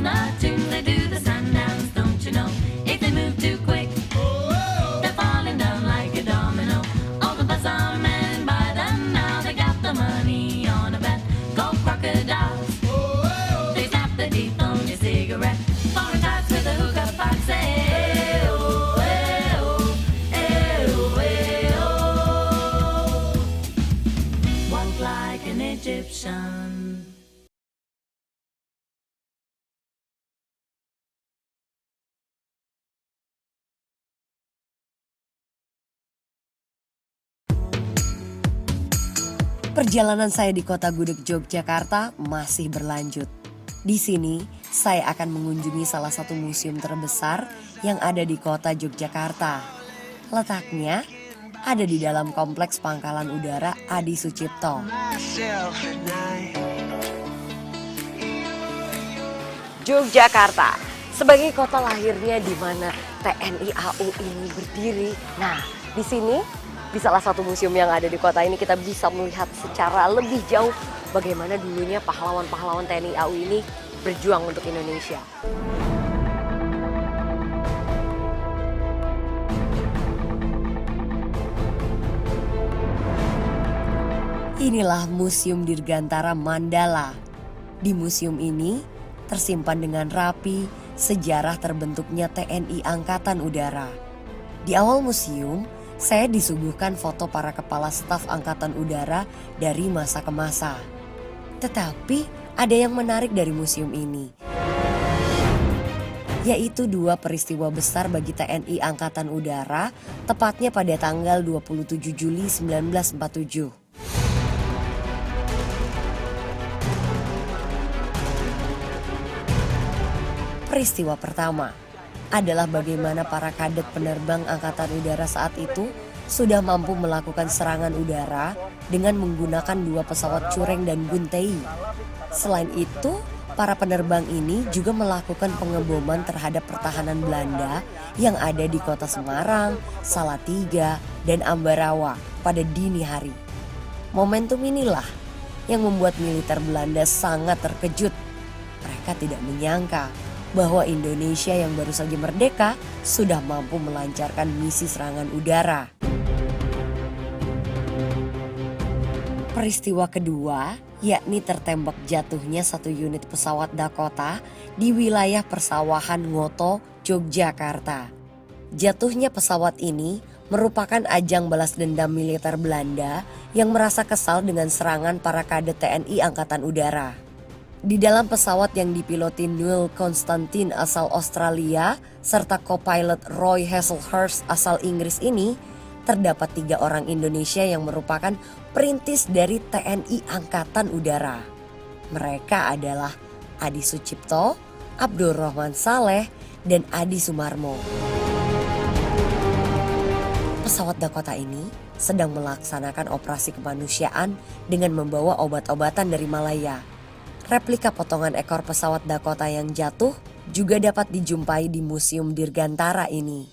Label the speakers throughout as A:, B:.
A: on a tune, they do the sundowns, don't you know? If they move too quick, they're falling down like a domino. All the bazaar men buy them now, they got the money on a bet. Gold crocodiles, they snap the teeth on your cigarette. Foreign types with a hookah box, say, oh, eh, oh, eh, oh, eh, oh. Walk like an Egyptian.
B: Perjalanan saya di kota Gudeg, Yogyakarta masih berlanjut. Di sini, saya akan mengunjungi salah satu museum terbesar yang ada di kota Yogyakarta. Letaknya ada di dalam kompleks Pangkalan Udara Adi Sucipto. Yogyakarta sebagai kota lahirnya di mana TNI AU ini berdiri. Nah, di sini di salah satu museum yang ada di kota ini kita bisa melihat secara lebih jauh bagaimana dulunya pahlawan-pahlawan TNI AU ini berjuang untuk Indonesia. Inilah Museum Dirgantara Mandala. Di museum ini tersimpan dengan rapi sejarah terbentuknya TNI Angkatan Udara. Di awal museum, saya disuguhkan foto para kepala staf Angkatan Udara dari masa ke masa. Tetapi ada yang menarik dari museum ini, yaitu dua peristiwa besar bagi TNI Angkatan Udara, tepatnya pada tanggal 27 Juli 1947. Peristiwa pertama adalah bagaimana para kadet penerbang Angkatan Udara saat itu sudah mampu melakukan serangan udara dengan menggunakan dua pesawat Cureng dan Guntei. Selain itu, para penerbang ini juga melakukan pengeboman terhadap pertahanan Belanda yang ada di kota Semarang, Salatiga, dan Ambarawa pada dini hari. Momentum inilah yang membuat militer Belanda sangat terkejut. Mereka tidak menyangka bahwa Indonesia yang baru saja merdeka sudah mampu melancarkan misi serangan udara. Peristiwa kedua yakni tertembak jatuhnya satu unit pesawat Dakota di wilayah persawahan Ngoto, Yogyakarta. Jatuhnya pesawat ini merupakan ajang balas dendam militer Belanda yang merasa kesal dengan serangan para kadet TNI Angkatan Udara. Di dalam pesawat yang dipiloti Neil Constantine asal Australia serta co-pilot Roy Hazelhurst asal Inggris ini, terdapat 3 orang Indonesia yang merupakan perintis dari TNI Angkatan Udara. Mereka adalah Adi Sucipto, Abdurrahman Saleh, dan Adi Sumarmo. Pesawat Dakota ini sedang melaksanakan operasi kemanusiaan dengan membawa obat-obatan dari Malaya. Replika potongan ekor pesawat Dakota yang jatuh juga dapat dijumpai di Museum Dirgantara ini.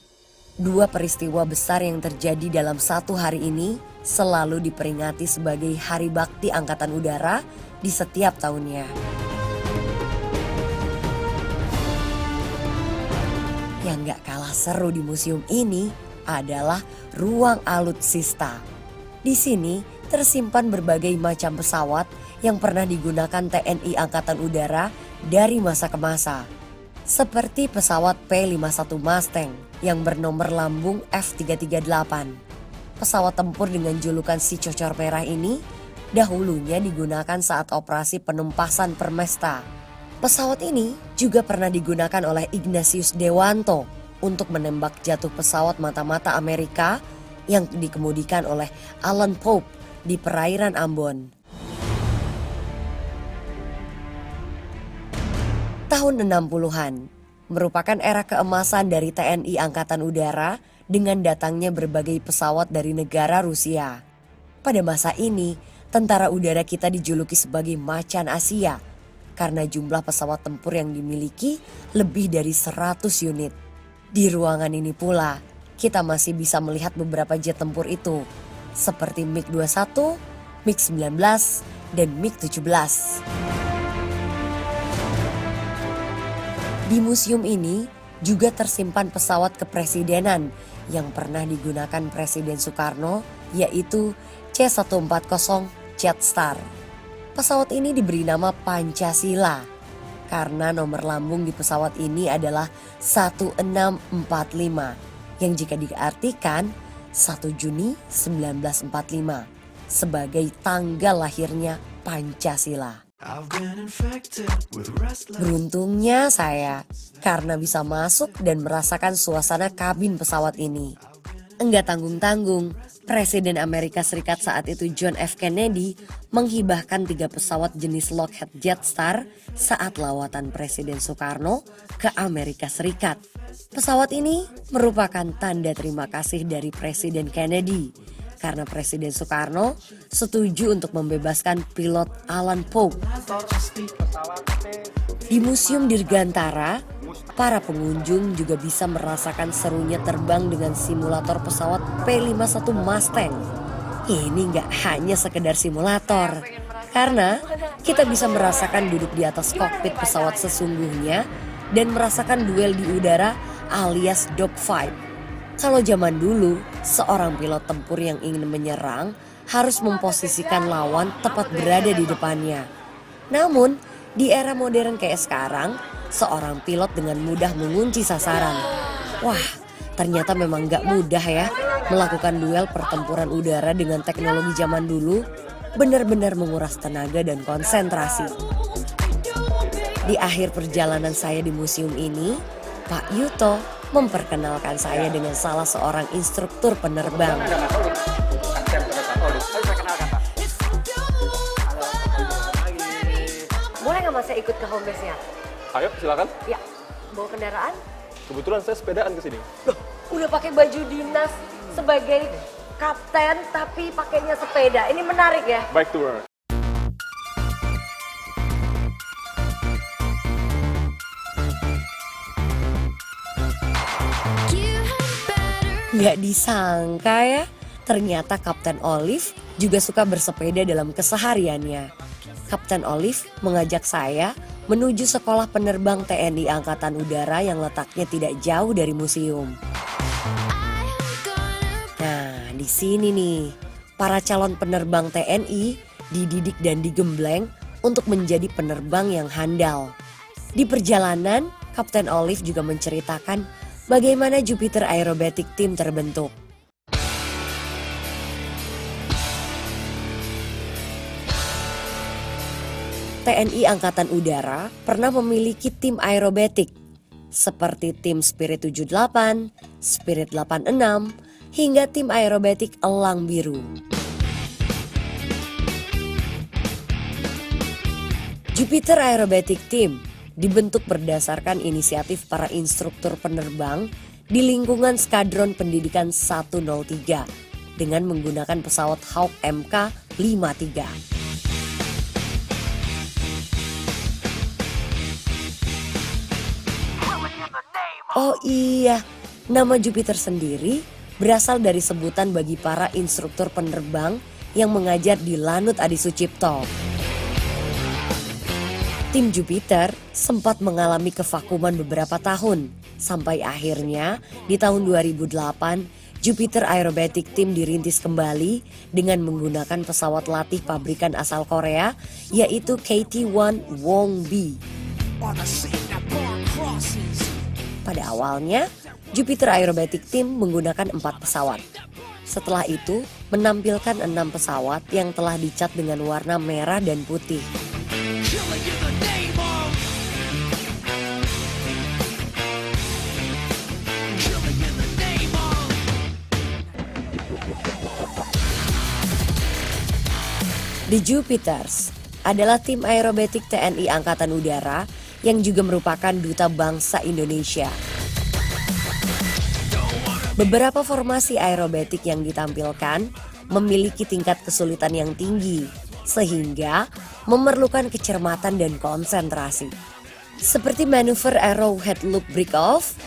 B: Dua peristiwa besar yang terjadi dalam satu hari ini selalu diperingati sebagai Hari Bakti Angkatan Udara di setiap tahunnya. Yang gak kalah seru di museum ini adalah ruang alutsista. Di sini tersimpan berbagai macam pesawat yang pernah digunakan TNI Angkatan Udara dari masa ke masa. Seperti pesawat P-51 Mustang yang bernomor lambung F338. Pesawat tempur dengan julukan si Cocor Merah ini dahulunya digunakan saat operasi penumpasan Permesta. Pesawat ini juga pernah digunakan oleh Ignatius Dewanto untuk menembak jatuh pesawat mata-mata Amerika yang dikemudikan oleh Alan Pope di perairan Ambon. Tahun 60-an merupakan era keemasan dari TNI Angkatan Udara dengan datangnya berbagai pesawat dari negara Rusia. Pada masa ini, tentara udara kita dijuluki sebagai macan Asia karena jumlah pesawat tempur yang dimiliki lebih dari 100 unit. Di ruangan ini pula, kita masih bisa melihat beberapa jet tempur itu, seperti MiG-21, MiG-19, dan MiG-17. Di museum ini juga tersimpan pesawat kepresidenan yang pernah digunakan Presiden Soekarno, yaitu C-140 Jetstar. Pesawat ini diberi nama Pancasila karena nomor lambung di pesawat ini adalah 1645 yang jika diartikan 1 Juni 1945 sebagai tanggal lahirnya Pancasila. Beruntungnya saya karena bisa masuk dan merasakan suasana kabin pesawat ini. Enggak tanggung-tanggung, Presiden Amerika Serikat saat itu John F. Kennedy menghibahkan 3 pesawat jenis Lockheed Jetstar saat lawatan Presiden Soekarno ke Amerika Serikat. Pesawat ini merupakan tanda terima kasih dari Presiden Kennedy karena Presiden Soekarno setuju untuk membebaskan pilot Alan Pope. Di Museum Dirgantara, para pengunjung juga bisa merasakan serunya terbang dengan simulator pesawat P-51 Mustang. Ini nggak hanya sekedar simulator, karena kita bisa merasakan duduk di atas kokpit pesawat sesungguhnya dan merasakan duel di udara alias dogfight. Kalau zaman dulu, seorang pilot tempur yang ingin menyerang harus memposisikan lawan tepat berada di depannya. Namun, di era modern kayak sekarang, seorang pilot dengan mudah mengunci sasaran. Wah, ternyata memang gak mudah ya melakukan duel pertempuran udara dengan teknologi zaman dulu. Benar-benar menguras tenaga dan konsentrasi. Di akhir perjalanan saya di museum ini, Pak Yuto memperkenalkan saya dengan salah seorang instruktur penerbang. Boleh nggak Mas saya ikut ke home base-nya?
C: Ayo silakan.
B: Ya, bawa kendaraan.
C: Kebetulan saya sepedaan ke sini.
B: Loh, udah pakai baju dinas sebagai kapten tapi pakainya sepeda. Ini menarik ya.
C: Bike tour.
B: Nggak disangka ya, ternyata Kapten Olive juga suka bersepeda dalam kesehariannya. Kapten Olive mengajak saya menuju sekolah penerbang TNI Angkatan Udara yang letaknya tidak jauh dari museum. Nah, di sini nih, para calon penerbang TNI dididik dan digembleng untuk menjadi penerbang yang handal. Di perjalanan, Kapten Olive juga menceritakan bagaimana Jupiter Aerobatic Team terbentuk. TNI Angkatan Udara pernah memiliki tim aerobatik seperti tim Spirit 78, Spirit 86, hingga tim aerobatik Elang Biru. Jupiter Aerobatic Team dibentuk berdasarkan inisiatif para instruktur penerbang di lingkungan Skadron Pendidikan 103 dengan menggunakan pesawat Hawk MK-53. Oh iya, nama Jupiter sendiri berasal dari sebutan bagi para instruktur penerbang yang mengajar di Lanut Adi Sucipto. Tim Jupiter sempat mengalami kevakuman beberapa tahun, sampai akhirnya di tahun 2008 Jupiter Aerobatic Team dirintis kembali dengan menggunakan pesawat latih pabrikan asal Korea yaitu KT-1 Wong-B. Pada awalnya, Jupiter Aerobatic Team menggunakan 4 pesawat. Setelah itu, menampilkan 6 pesawat yang telah dicat dengan warna merah dan putih. The Jupiters adalah tim aerobatik TNI Angkatan Udara yang juga merupakan duta bangsa Indonesia. Beberapa formasi aerobatik yang ditampilkan memiliki tingkat kesulitan yang tinggi, sehingga memerlukan kecermatan dan konsentrasi. Seperti manuver Arrowhead Loop Break-Off,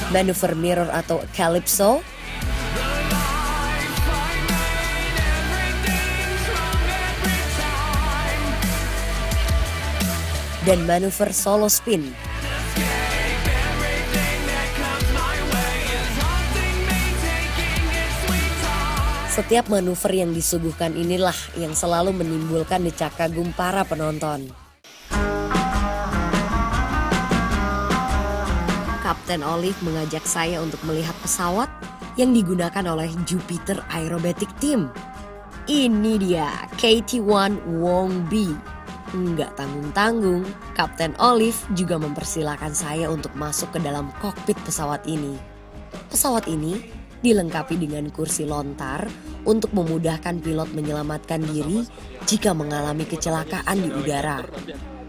B: manuver Mirror atau Calypso, dan manuver solo spin. Setiap manuver yang disuguhkan inilah yang selalu menimbulkan decak kagum para penonton. Kapten Olive mengajak saya untuk melihat pesawat yang digunakan oleh Jupiter Aerobatic Team. Ini dia KT-1 Wong B. Nggak tanggung-tanggung, Kapten Olive juga mempersilahkan saya untuk masuk ke dalam kokpit pesawat ini. Pesawat ini dilengkapi dengan kursi lontar untuk memudahkan pilot menyelamatkan diri jika mengalami kecelakaan di udara.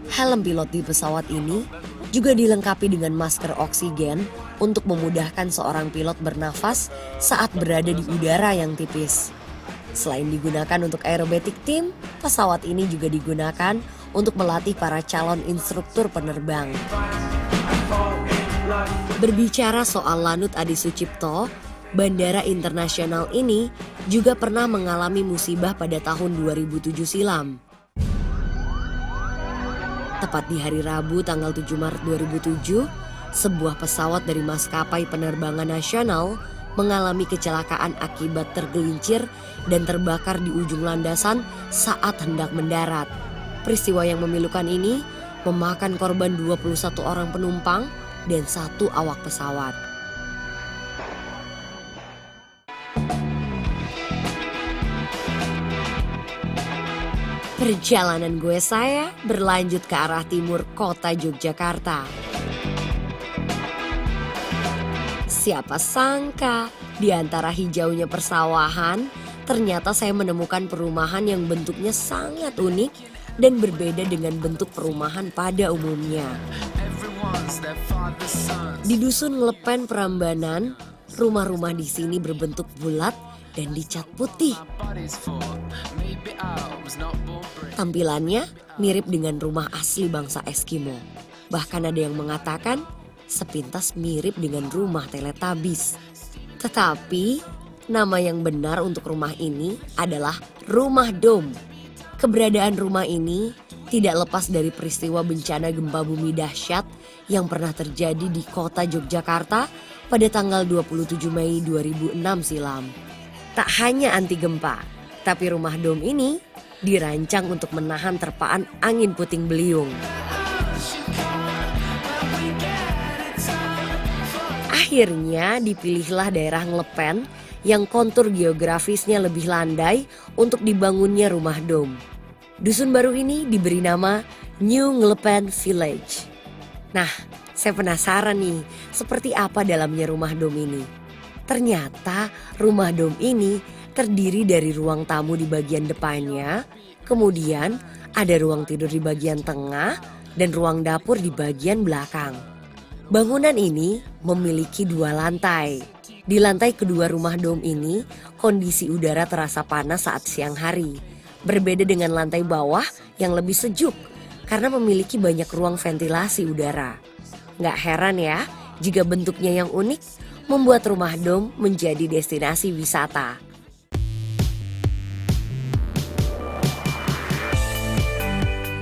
B: Helm pilot di pesawat ini juga dilengkapi dengan masker oksigen untuk memudahkan seorang pilot bernafas saat berada di udara yang tipis. Selain digunakan untuk aerobatic team, pesawat ini juga digunakan untuk melatih para calon instruktur penerbang. Berbicara soal Lanut Adi Sucipto, bandara internasional ini juga pernah mengalami musibah pada tahun 2007 silam. Tepat di hari Rabu tanggal 7 Maret 2007, sebuah pesawat dari maskapai penerbangan nasional mengalami kecelakaan akibat tergelincir dan terbakar di ujung landasan saat hendak mendarat. Peristiwa yang memilukan ini memakan korban 21 orang penumpang dan 1 awak pesawat. Perjalanan saya berlanjut ke arah timur kota Yogyakarta. Siapa sangka di antara hijaunya persawahan, ternyata saya menemukan perumahan yang bentuknya sangat unik dan berbeda dengan bentuk perumahan pada umumnya. Di dusun Ngelepen Prambanan, rumah-rumah di sini berbentuk bulat dan dicat putih. Tampilannya mirip dengan rumah asli bangsa Eskimo. Bahkan ada yang mengatakan sepintas mirip dengan rumah Teletubbies. Tetapi nama yang benar untuk rumah ini adalah Rumah Dom. Keberadaan rumah ini tidak lepas dari peristiwa bencana gempa bumi dahsyat yang pernah terjadi di kota Yogyakarta pada tanggal 27 Mei 2006 silam. Tak hanya anti gempa, tapi rumah Dom ini dirancang untuk menahan terpaan angin puting beliung. Akhirnya dipilihlah daerah Ngelepen yang kontur geografisnya lebih landai untuk dibangunnya rumah Dom. Dusun baru ini diberi nama New Ngelepen Village. Nah, saya penasaran nih, seperti apa dalamnya rumah Dom ini? Ternyata rumah Dom ini terdiri dari ruang tamu di bagian depannya, kemudian ada ruang tidur di bagian tengah dan ruang dapur di bagian belakang. Bangunan ini memiliki 2 lantai. Di lantai kedua rumah Dom ini, kondisi udara terasa panas saat siang hari. Berbeda dengan lantai bawah yang lebih sejuk karena memiliki banyak ruang ventilasi udara. Nggak heran ya jika bentuknya yang unik membuat rumah Dom menjadi destinasi wisata.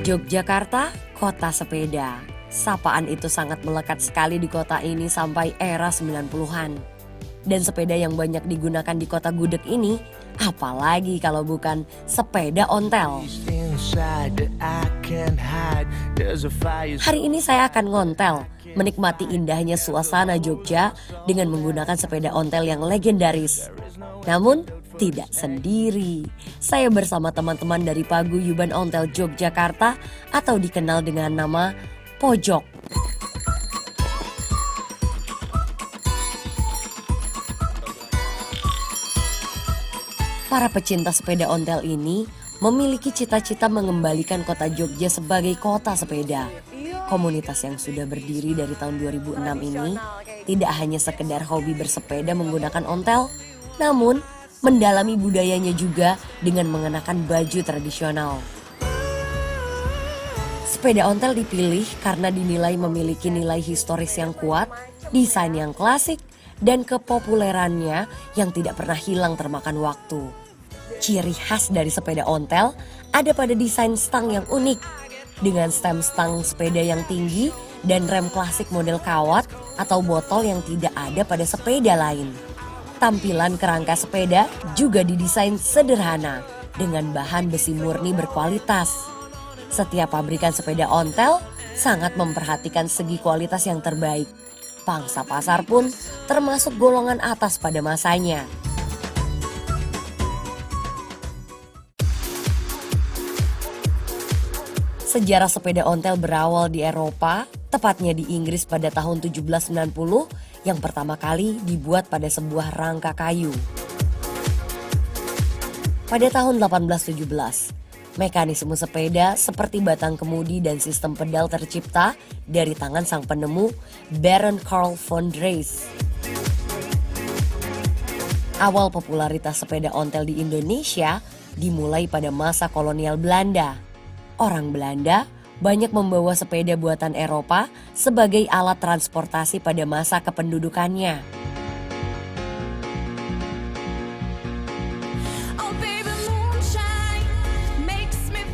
B: Yogyakarta, kota sepeda. Sapaan itu sangat melekat sekali di kota ini sampai era 90-an. Dan sepeda yang banyak digunakan di kota gudeg ini, apalagi kalau bukan sepeda ontel. Hari ini saya akan ngontel, menikmati indahnya suasana Jogja dengan menggunakan sepeda ontel yang legendaris. Namun tidak sendiri, saya bersama teman-teman dari Paguyuban Ontel Yogyakarta atau dikenal dengan nama Pojok. Para pecinta sepeda ontel ini memiliki cita-cita mengembalikan kota Jogja sebagai kota sepeda. Komunitas yang sudah berdiri dari tahun 2006 ini tidak hanya sekedar hobi bersepeda menggunakan ontel, namun mendalami budayanya juga dengan mengenakan baju tradisional. Sepeda ontel dipilih karena dinilai memiliki nilai historis yang kuat, desain yang klasik, dan kepopulerannya yang tidak pernah hilang termakan waktu. Ciri khas dari sepeda ontel ada pada desain stang yang unik. dengan stem stang sepeda yang tinggi dan rem klasik model kawat atau botol yang tidak ada pada sepeda lain. Tampilan kerangka sepeda juga didesain sederhana dengan bahan besi murni berkualitas. Setiap pabrikan sepeda ontel sangat memperhatikan segi kualitas yang terbaik. Pangsa pasar pun termasuk golongan atas pada masanya. Sejarah sepeda ontel berawal di Eropa, tepatnya di Inggris pada tahun 1790 yang pertama kali dibuat pada sebuah rangka kayu. Pada tahun 1817, mekanisme sepeda seperti batang kemudi dan sistem pedal tercipta dari tangan sang penemu Baron Karl von Drais. Awal popularitas sepeda ontel di Indonesia dimulai pada masa kolonial Belanda. Orang Belanda banyak membawa sepeda buatan Eropa sebagai alat transportasi pada masa kependudukannya.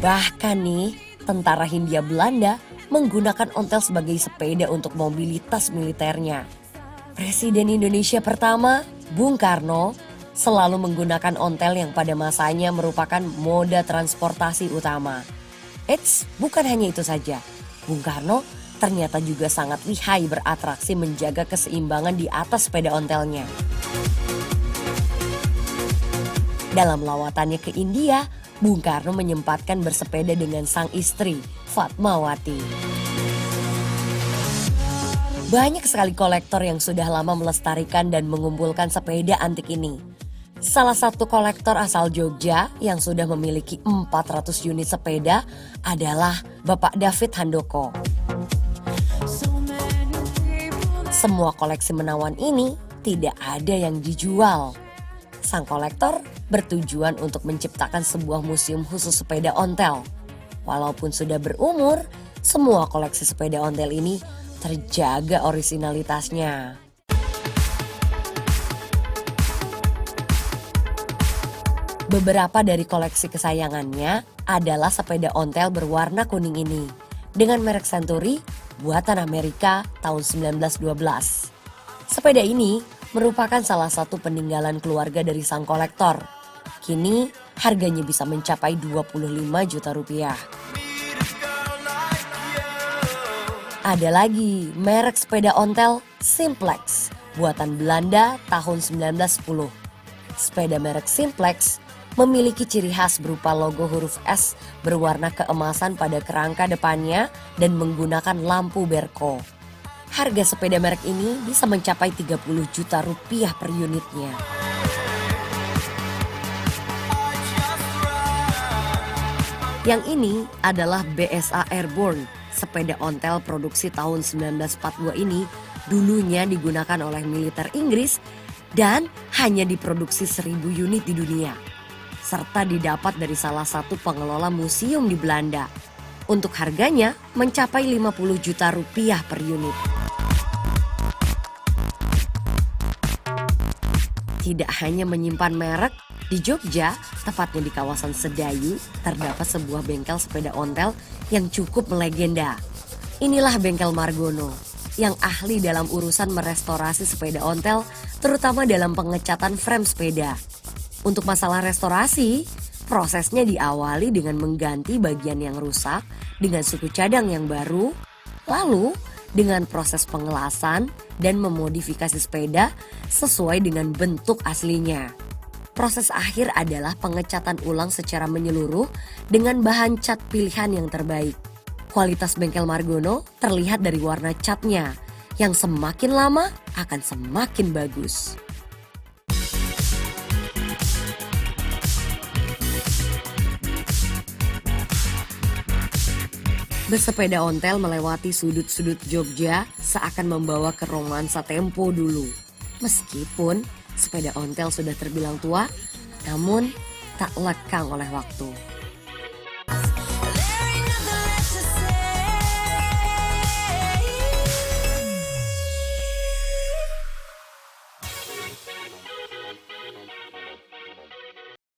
B: Bahkan nih, tentara Hindia Belanda menggunakan ontel sebagai sepeda untuk mobilitas militernya. Presiden Indonesia pertama, Bung Karno, selalu menggunakan ontel yang pada masanya merupakan moda transportasi utama. Eits, bukan hanya itu saja. Bung Karno ternyata juga sangat lihai beratraksi menjaga keseimbangan di atas sepeda ontelnya. Dalam lawatannya ke India, Bung Karno menyempatkan bersepeda dengan sang istri, Fatmawati. Banyak sekali kolektor yang sudah lama melestarikan dan mengumpulkan sepeda antik ini. Salah satu kolektor asal Jogja yang sudah memiliki 400 unit sepeda adalah Bapak David Handoko. Semua koleksi menawan ini tidak ada yang dijual. Sang kolektor bertujuan untuk menciptakan sebuah museum khusus sepeda ontel. Walaupun sudah berumur, semua koleksi sepeda ontel ini terjaga orisinalitasnya. Beberapa dari koleksi kesayangannya adalah sepeda ontel berwarna kuning ini dengan merek Century buatan Amerika tahun 1912. Sepeda ini merupakan salah satu peninggalan keluarga dari sang kolektor. Kini harganya bisa mencapai 25 juta rupiah. Ada lagi merek sepeda ontel Simplex buatan Belanda tahun 1910. Sepeda merek Simplex memiliki ciri khas berupa logo huruf S berwarna keemasan pada kerangka depannya dan menggunakan lampu berko. Harga sepeda merek ini bisa mencapai 30 juta rupiah per unitnya. Yang ini adalah BSA Airborne, sepeda ontel produksi tahun 1942 ini dulunya digunakan oleh militer Inggris dan hanya diproduksi 1000 unit di dunia. Serta didapat dari salah satu pengelola museum di Belanda. Untuk harganya mencapai 50 juta rupiah per unit. Tidak hanya menyimpan merek, di Jogja, tepatnya di kawasan Sedayu, terdapat sebuah bengkel sepeda ontel yang cukup melegenda. Inilah bengkel Margono, yang ahli dalam urusan merestorasi sepeda ontel, terutama dalam pengecatan frame sepeda. Untuk masalah restorasi, prosesnya diawali dengan mengganti bagian yang rusak dengan suku cadang yang baru, lalu dengan proses pengelasan dan memodifikasi sepeda sesuai dengan bentuk aslinya. Proses akhir adalah pengecatan ulang secara menyeluruh dengan bahan cat pilihan yang terbaik. Kualitas bengkel Margono terlihat dari warna catnya, yang semakin lama akan semakin bagus. Bersepeda ontel melewati sudut-sudut Jogja seakan membawa ke romansa tempo dulu. Meskipun sepeda ontel sudah terbilang tua, namun tak lekang oleh waktu.
D: There ain't nothing left to say.